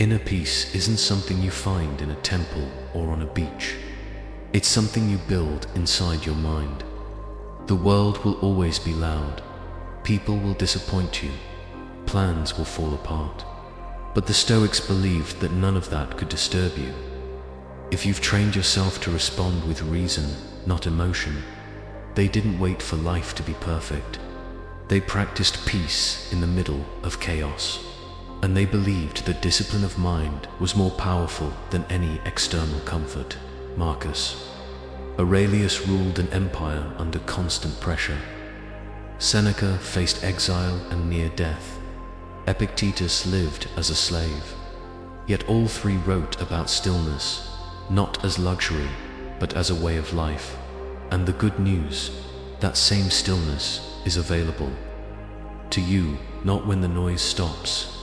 Inner peace isn't something you find in a temple or on a beach. It's something you build inside your mind. The world will always be loud. People will disappoint you. Plans will fall apart. But the Stoics believed that none of that could disturb you. If you've trained yourself to respond with reason, not emotion, they didn't wait for life to be perfect. They practiced peace in the middle of chaos. And they believed that discipline of mind was more powerful than any external comfort. Marcus Aurelius ruled an empire under constant pressure. Seneca faced exile and near death. Epictetus lived as a slave. Yet all three wrote about stillness, not as luxury, but as a way of life. And the good news, that same stillness is available to you, not when the noise stops,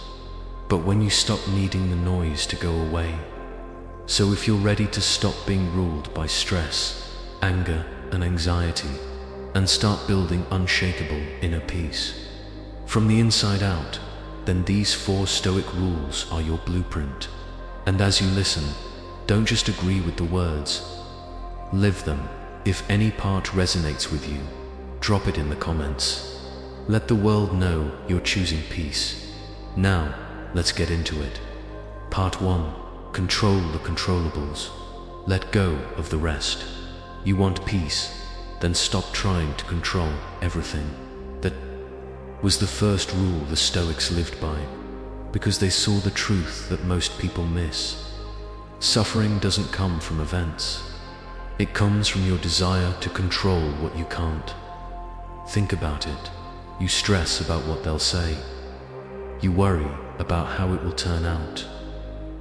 but when you stop needing the noise to go away. So if you're ready to stop being ruled by stress, anger, and anxiety, and start building unshakable inner peace from the inside out, then these 4 Stoic rules are your blueprint. And as you listen, don't just agree with the words, live them. If any part resonates with you, drop it in the comments. Let the world know you're choosing peace. Now, let's get into it. Part 1. Control the controllables. Let go of the rest. You want peace? Then stop trying to control everything. That was the first rule the Stoics lived by, because they saw the truth that most people miss. Suffering doesn't come from events. It comes from your desire to control what you can't. Think about it. You stress about what they'll say. You worry about how it will turn out.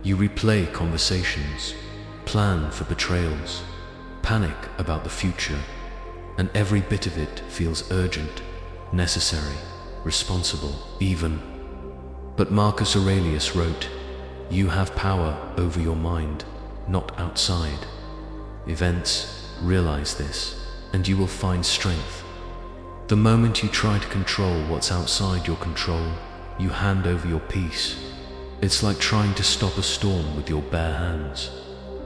You replay conversations, plan for betrayals, panic about the future, and every bit of it feels urgent, necessary, responsible, even. But Marcus Aurelius wrote, "You have power over your mind, not outside." Events realize this, and you will find strength. The moment you try to control what's outside your control, you hand over your peace. It's like trying to stop a storm with your bare hands.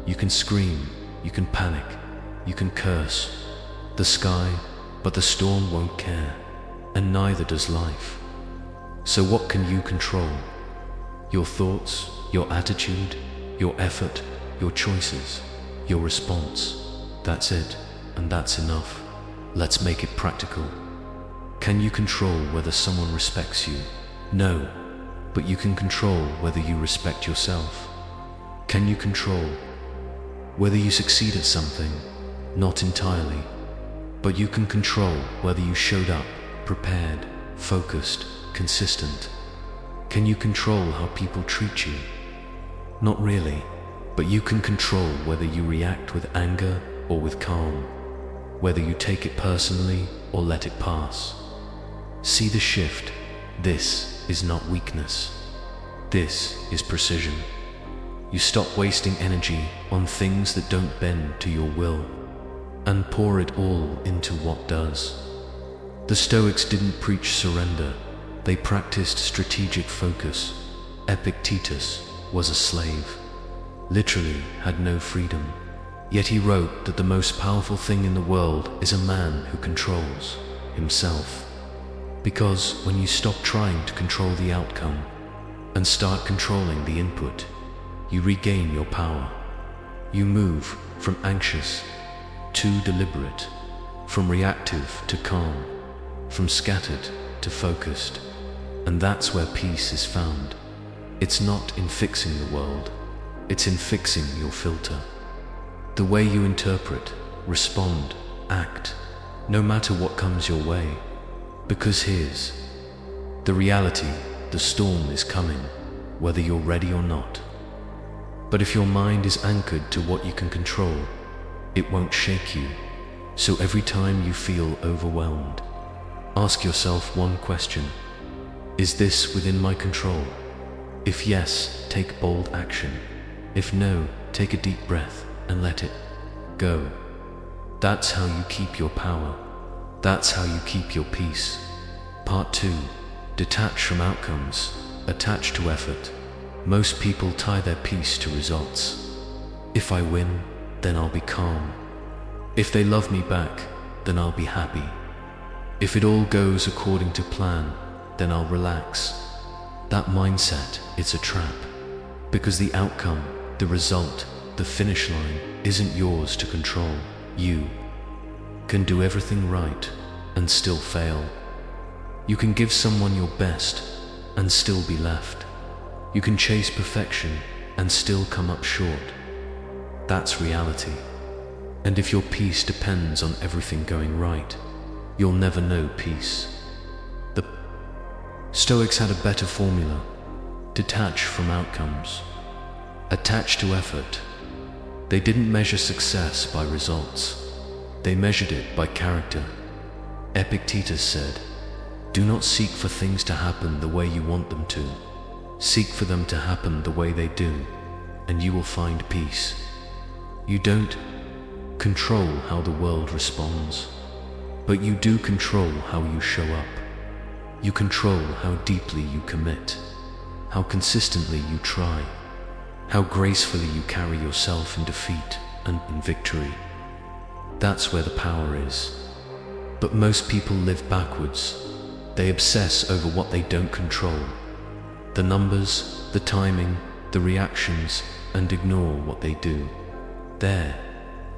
You can scream, you can panic, you can curse the sky, but the storm won't care, and neither does life. So what can you control? Your thoughts, your attitude, your effort, your choices, your response. That's it, and that's enough. Let's make it practical. Can you control whether someone respects you? No, but you can control whether you respect yourself. Can you control whether you succeed at something? Not entirely, but you can control whether you showed up, prepared, focused, consistent. Can you control how people treat you? Not really, but you can control whether you react with anger or with calm, whether you take it personally or let it pass. See the shift. This is not weakness. This is precision. You stop wasting energy on things that don't bend to your will, and pour it all into what does. The Stoics didn't preach surrender. They practiced strategic focus. Epictetus was a slave, literally had no freedom. Yet he wrote that the most powerful thing in the world is a man who controls himself. Because when you stop trying to control the outcome and start controlling the input, you regain your power. You move from anxious to deliberate, from reactive to calm, from scattered to focused. And that's where peace is found. It's not in fixing the world, it's in fixing your filter. The way you interpret, respond, act, no matter what comes your way. Because here's the reality: the storm is coming, whether you're ready or not. But if your mind is anchored to what you can control, it won't shake you. So every time you feel overwhelmed, ask yourself one question: is this within my control? If yes, take bold action. If no, take a deep breath and let it go. That's how you keep your power. That's how you keep your peace. Part 2. Detach from outcomes, attach to effort. Most people tie their peace to results. If I win, then I'll be calm. If they love me back, then I'll be happy. If it all goes according to plan, then I'll relax. That mindset, it's a trap. Because the outcome, the result, the finish line isn't yours to control. You can do everything right and still fail. You can give someone your best and still be left. You can chase perfection and still come up short. That's reality. And if your peace depends on everything going right, you'll never know peace. The Stoics had a better formula: detach from outcomes, attach to effort. They didn't measure success by results. They measured it by character. Epictetus said, "Do not seek for things to happen the way you want them to. Seek for them to happen the way they do, and you will find peace." You don't control how the world responds, but you do control how you show up. You control how deeply you commit, how consistently you try, how gracefully you carry yourself in defeat and in victory. That's where the power is. But most people live backwards. They obsess over what they don't control. The numbers, the timing, the reactions, and ignore what they do. There,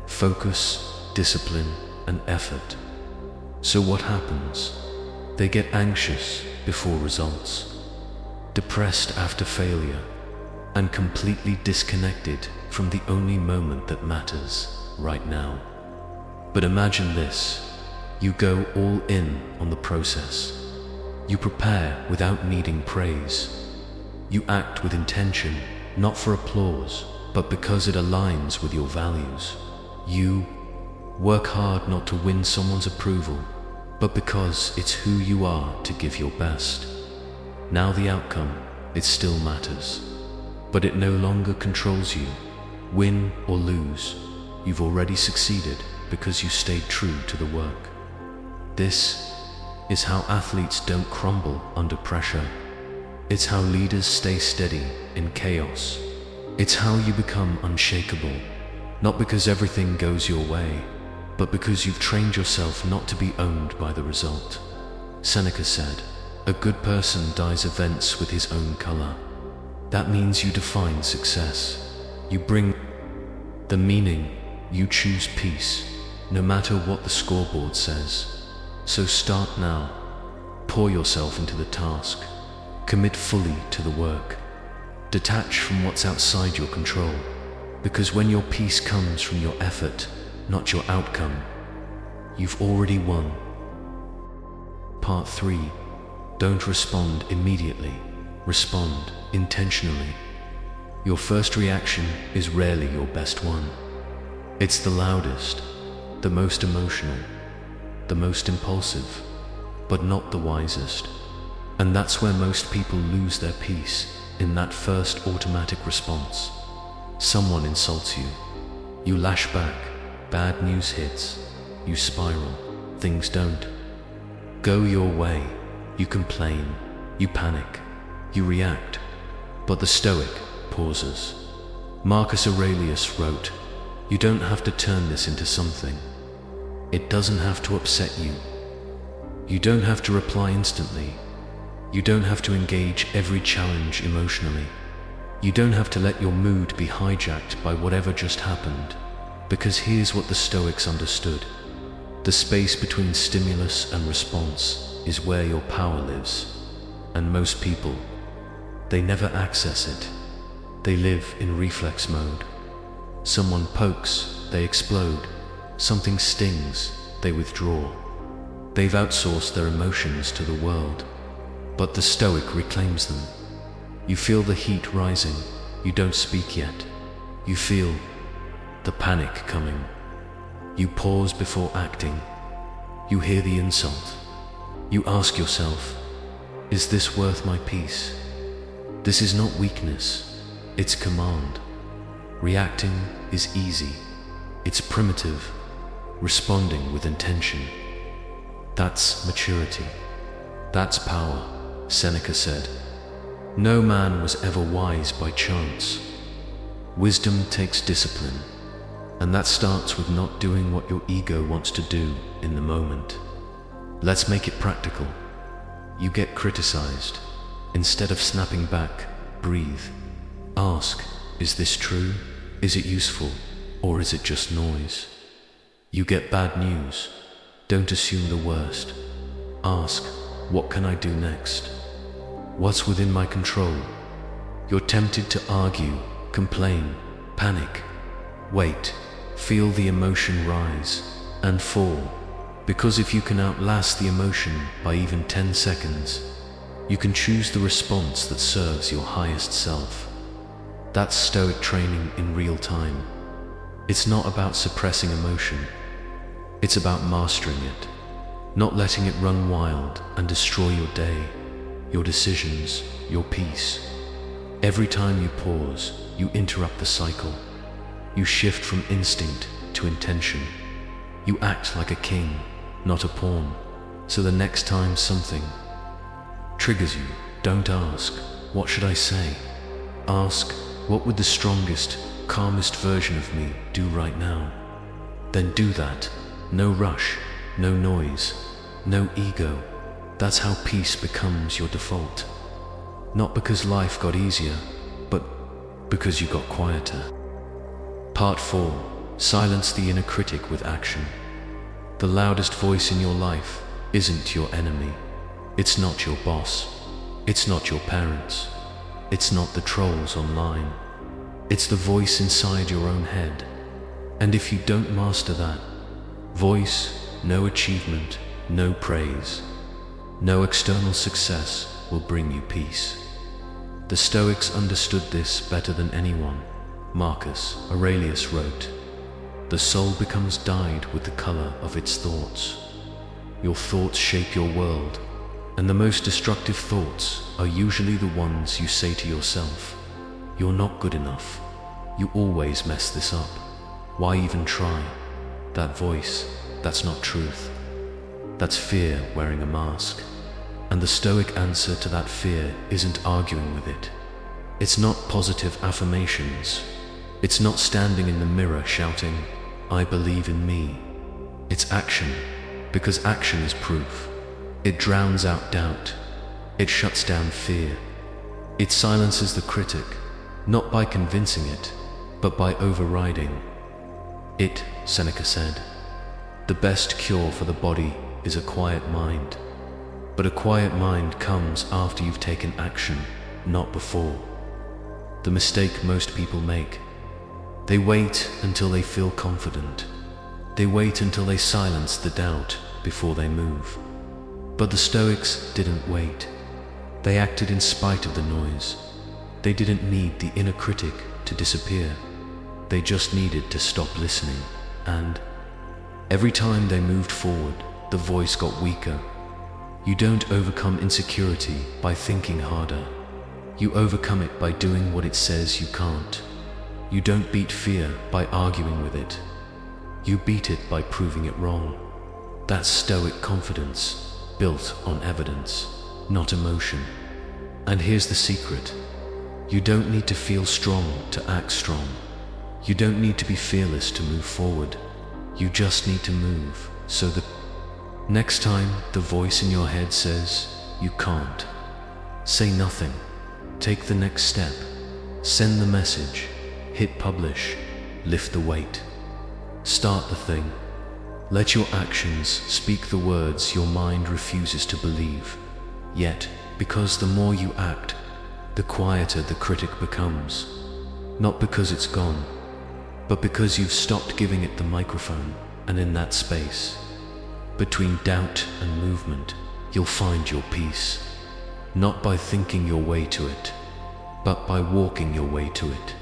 focus, discipline, and effort. So what happens? They get anxious before results, depressed after failure, and completely disconnected from the only moment that matters, right now. But imagine this: you go all in on the process. You prepare without needing praise. You act with intention, not for applause, but because it aligns with your values. You work hard not to win someone's approval, but because it's who you are to give your best. Now the outcome, it still matters, but it no longer controls you. Win or lose, you've already succeeded because you stayed true to the work. This is how athletes don't crumble under pressure. It's how leaders stay steady in chaos. It's how you become unshakable, not because everything goes your way, but because you've trained yourself not to be owned by the result. Seneca said, "A good person dyes events with his own color." That means you define success. You bring the meaning. You choose peace, no matter what the scoreboard says. So start now. Pour yourself into the task. Commit fully to the work. Detach from what's outside your control, because when your peace comes from your effort, not your outcome, you've already won. Part 3. Don't respond immediately. Respond intentionally. Your first reaction is rarely your best one. It's the loudest, the most emotional, the most impulsive, but not the wisest. And that's where most people lose their peace, in that first automatic response. Someone insults you. You lash back. Bad news hits. You spiral. Things don't go your way. You complain. You panic. You react. But the Stoic pauses. Marcus Aurelius wrote, "You don't have to turn this into something. It doesn't have to upset you. You don't have to reply instantly. You don't have to engage every challenge emotionally. You don't have to let your mood be hijacked by whatever just happened. Because here's what the Stoics understood. The space between stimulus and response is where your power lives. And most people, they never access it. They live in reflex mode. Someone pokes, they explode. Something stings, they withdraw. They've outsourced their emotions to the world. But the Stoic reclaims them. You feel the heat rising. You don't speak yet. You feel the panic coming. You pause before acting. You hear the insult. You ask yourself, is this worth my peace? This is not weakness, it's command. Reacting is easy. It's primitive. Responding with intention. That's maturity. That's power, Seneca said. No man was ever wise by chance. Wisdom takes discipline, and that starts with not doing what your ego wants to do in the moment. Let's make it practical. You get criticized. Instead of snapping back, breathe. Ask, is this true? Is it useful? Or is it just noise? You get bad news. Don't assume the worst. Ask, what can I do next? What's within my control? You're tempted to argue, complain, panic. Wait, feel the emotion rise and fall. Because if you can outlast the emotion by even 10 seconds, you can choose the response that serves your highest self. That's Stoic training in real time. It's not about suppressing emotion. It's about mastering it, not letting it run wild and destroy your day, your decisions, your peace. Every time you pause, you interrupt the cycle. You shift from instinct to intention. You act like a king, not a pawn. So the next time something triggers you, don't ask, what should I say? Ask, what would the strongest, calmest version of me do right now? Then do that. No rush, no noise, no ego. That's how peace becomes your default. Not because life got easier, but because you got quieter. Part 4. Silence the inner critic with action. The loudest voice in your life isn't your enemy. It's not your boss. It's not your parents. It's not the trolls online. It's the voice inside your own head. And if you don't master that voice, no achievement, no praise, no external success will bring you peace. The Stoics understood this better than anyone. Marcus Aurelius wrote, "The soul becomes dyed with the color of its thoughts." Your thoughts shape your world, and the most destructive thoughts are usually the ones you say to yourself. You're not good enough. You always mess this up. Why even try? That voice, that's not truth. That's fear wearing a mask. And the Stoic answer to that fear isn't arguing with it. It's not positive affirmations. It's not standing in the mirror shouting, "I believe in me." It's action, because action is proof. It drowns out doubt. It shuts down fear. It silences the critic, not by convincing it, but by overriding it. Seneca said, "The best cure for the body is a quiet mind." But a quiet mind comes after you've taken action, not before. The mistake most people make: they wait until they feel confident. They wait until they silence the doubt before they move. But the Stoics didn't wait. They acted in spite of the noise. They didn't need the inner critic to disappear. They just needed to stop listening. And every time they moved forward, the voice got weaker. You don't overcome insecurity by thinking harder. You overcome it by doing what it says you can't. You don't beat fear by arguing with it. You beat it by proving it wrong. That's Stoic confidence, built on evidence, not emotion. And here's the secret. You don't need to feel strong to act strong. You don't need to be fearless to move forward. You just need to move, so that next time the voice in your head says, "You can't," say nothing. Take the next step. Send the message. Hit publish. Lift the weight. Start the thing. Let your actions speak the words your mind refuses to believe. Yet, because the more you act, the quieter the critic becomes. Not because it's gone, but because you've stopped giving it the microphone. And in that space, between doubt and movement, you'll find your peace. Not by thinking your way to it, but by walking your way to it.